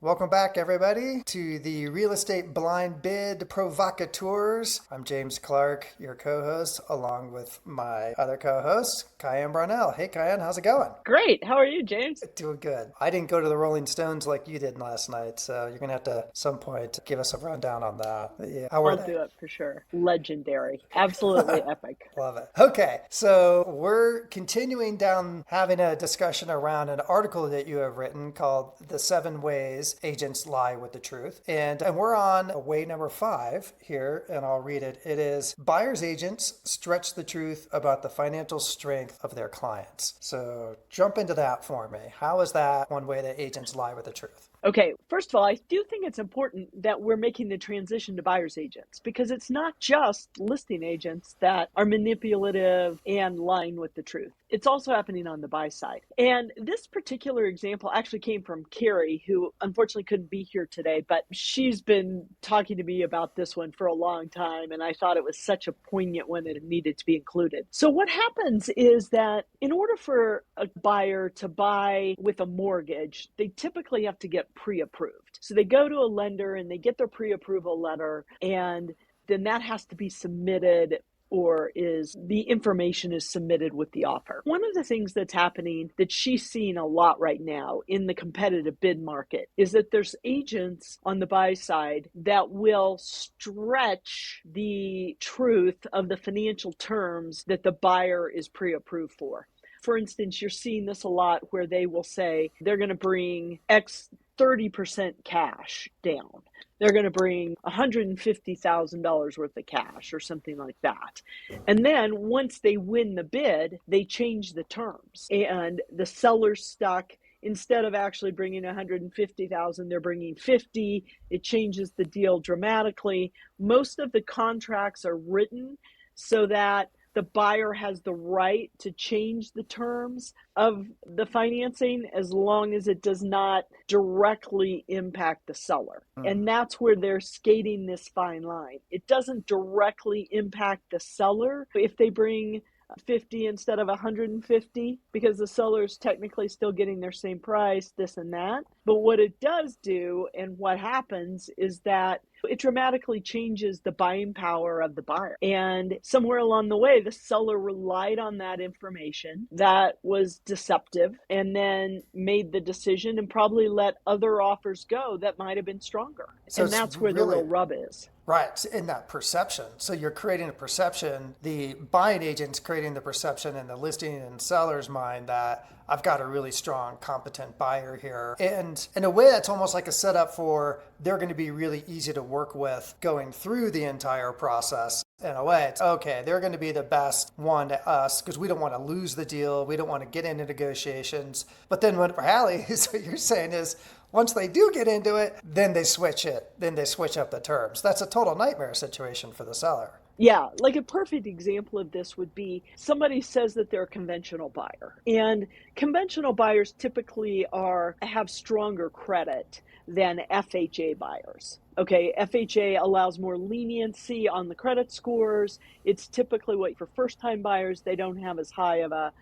Welcome back, everybody, to the Real Estate Blind Bid Provocateurs. I'm James Clark, your co-host, along with my other co-host, KieAnn Brownell. Hey, KieAnn, how's it going? Great. How are you, James? Doing good. I didn't go to the Rolling Stones like you did last night, so you're gonna have to, at some point, give us a rundown on that. Yeah, how were I'll they? do it for sure. Legendary. Absolutely epic. Love it. Okay, so we're continuing down having a discussion around an article that you have written called "The 7 Ways Agents Lie with the Truth," and we're on way number 5 here, and I'll read it. It is buyers agents stretch the truth about the financial strength of their clients. So jump into that for me. How is that one way that agents lie with the truth? Okay, first of all, I do think it's important that we're making the transition to buyer's agents because it's not just listing agents that are manipulative and lying with the truth. It's also happening on the buy side. And this particular example actually came from Carrie, who unfortunately couldn't be here today, but she's been talking to me about this one for a long time. And I thought it was such a poignant one that it needed to be included. So, what happens is that in order for a buyer to buy with a mortgage, they typically have to get pre-approved. So they go to a lender and they get their pre-approval letter, and then that has to be submitted, or is the information is submitted with the offer. One of the things that's happening that she's seeing a lot right now in the competitive bid market is that there's agents on the buy side that will stretch the truth of the financial terms that the buyer is pre-approved for. For instance, you're seeing this a lot where they will say they're going to bring X 30% cash down. They're going to bring $150,000 worth of cash or something like that. And then once they win the bid, they change the terms. And the seller's stuck. Instead of actually bringing 150,000, they're bringing 50. It changes the deal dramatically. Most of the contracts are written so that the buyer has the right to change the terms of the financing as long as it does not directly impact the seller. Hmm. And that's where they're skating this fine line. It doesn't directly impact the seller if they bring 50 instead of 150 because the seller is technically still getting their same price, this and that. But what it does do and what happens is that it dramatically changes the buying power of the buyer. And somewhere along the way, the seller relied on that information that was deceptive and then made the decision and probably let other offers go that might have been stronger. So And it's that's where the really real rub is. right in that perception. So you're creating a perception. The buying agent's creating the perception in the listing and seller's mind that I've got a really strong, competent buyer here. And in a way, that's almost like a setup for they're going to be really easy to work with going through the entire process. In a way, it's okay, they're going to be the best one to us because we don't want to lose the deal. We don't want to get into negotiations. But then what reality is what you're saying is once they do get into it, then they switch it. Then they switch up the terms. That's a total nightmare situation for the seller. Yeah, like a perfect example of this would be somebody says that they're a conventional buyer. And conventional buyers typically are have stronger credit than FHA buyers. Okay, FHA allows more leniency on the credit scores. It's typically what for first-time buyers, they don't have as high of a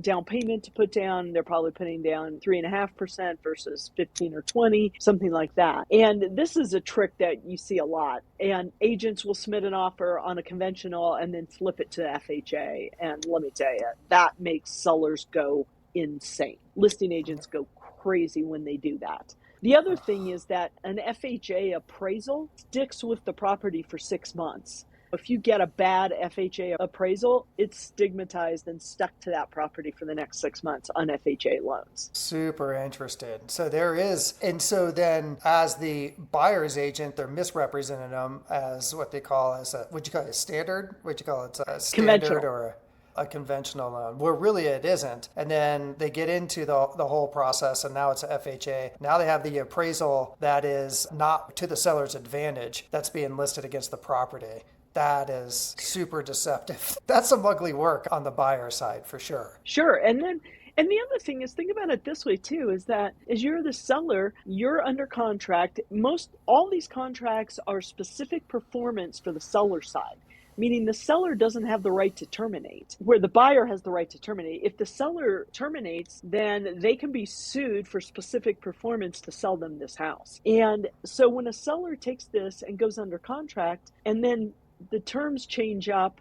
down payment to put down. They're probably putting down 3.5% versus 15 or 20, something like that. And this is a trick that you see a lot. And agents will submit an offer on a conventional and then flip it to FHA. And let me tell you, that makes sellers go insane. Listing agents go crazy when they do that. The other thing is that an FHA appraisal sticks with the property for 6 months. If you get a bad FHA appraisal, it's stigmatized and stuck to that property for the next 6 months on FHA loans. Super interested. So there is, and so then as the buyer's agent, they're misrepresenting them as what they call as a, would you call it a standard? Would you call it a standard Conventional. or a conventional loan? Well, really it isn't. And then they get into the whole process and now it's a FHA. Now they have the appraisal that is not to the seller's advantage that's being listed against the property. That is super deceptive. That's some ugly work on the buyer side for sure. Sure. And the other thing is think about it this way too, is that as you're the seller, you're under contract. Most all these contracts are specific performance for the seller side. meaning the seller doesn't have the right to terminate, where the buyer has the right to terminate. If the seller terminates, then they can be sued for specific performance to sell them this house. And so when a seller takes this and goes under contract and then the terms change up,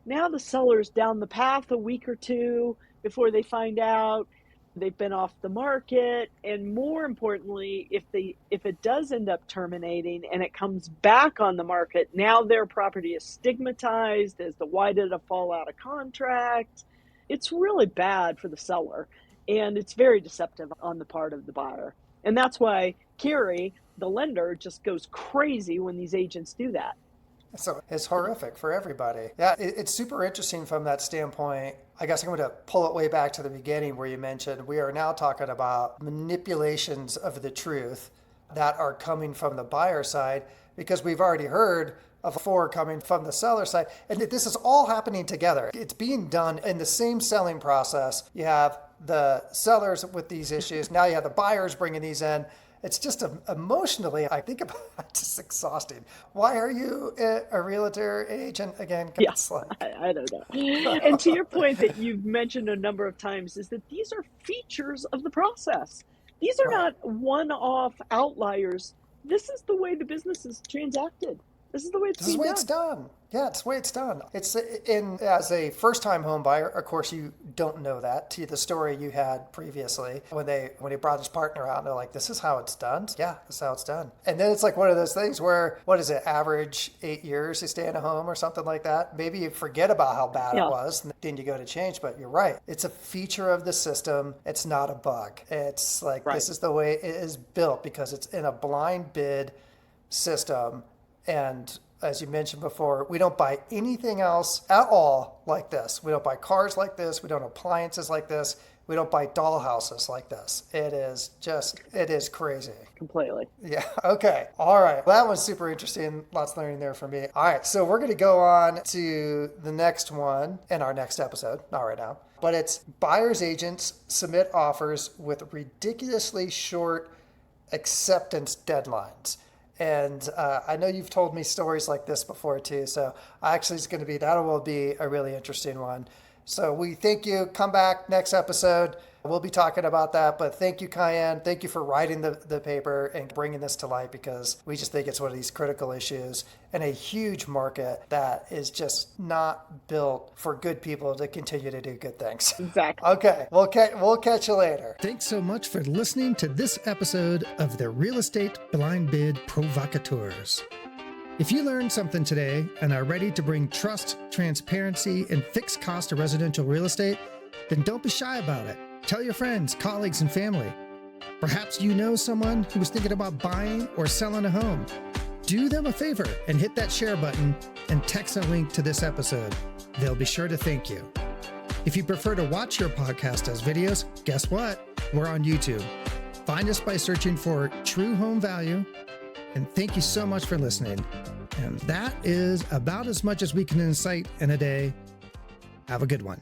now the seller's down the path a week or two before they find out they've been off the market. And more importantly, if it does end up terminating and it comes back on the market, now their property is stigmatized as to why did it fall out of contract. It's really bad for the seller, and it's very deceptive on the part of the buyer. And that's why Carrie, the lender, just goes crazy when these agents do that. So it's horrific for everybody. Yeah, it's super interesting from that standpoint. I guess I'm going to pull it way back to the beginning where you mentioned we are now talking about manipulations of the truth that are coming from the buyer side, because we've already heard of 4 coming from the seller side. And this is all happening together. It's being done in the same selling process. You have the sellers with these issues. Now you have the buyers bringing these in. It's just emotionally, I think about it, just exhausting. Why are you a realtor agent again? Yeah, I don't know. And to your point that you've mentioned a number of times is that these are features of the process. These are not one-off outliers. This is the way the business is transacted. This is the way it's done. Yeah, it's the way it's done. It's as a first-time home buyer, of course, you don't know that. To the story you had previously, when he brought his partner out, and they're like, "This is how it's done." Yeah, this is how it's done. And then it's like one of those things where, what is it, average 8 years you stay in a home or something like that. Maybe you forget about how bad it was, and then you go to change. But you're right. It's a feature of the system. It's not a bug. It's like This is the way it is built because it's in a blind bid system. And as you mentioned before, we don't buy anything else at all like this. We don't buy cars like this. We don't appliances like this. We don't buy dollhouses like this. It is crazy. Completely. Yeah. Okay. All right. Well, that was super interesting. Lots of learning there for me. All right. So we're going to go on to the next one in our next episode. Not right now. But it's buyer's agents submit offers with ridiculously short acceptance deadlines. And I know you've told me stories like this before too. So that will be a really interesting one. So we thank you. Come back next episode. We'll be talking about that. But thank you, KieAnn. Thank you for writing the paper and bringing this to light, because we just think it's one of these critical issues in a huge market that is just not built for good people to continue to do good things. Exactly. Okay. We'll catch you later. Thanks so much for listening to this episode of the Real Estate Blind Bid Provocateurs. If you learned something today and are ready to bring trust, transparency, and fixed cost to residential real estate, then don't be shy about it. Tell your friends, colleagues, and family. Perhaps you know someone who was thinking about buying or selling a home. Do them a favor and hit that share button and text a link to this episode. They'll be sure to thank you. If you prefer to watch your podcast as videos, guess what? We're on YouTube. Find us by searching for True Home Value. And thank you so much for listening. And that is about as much as we can incite in a day. Have a good one.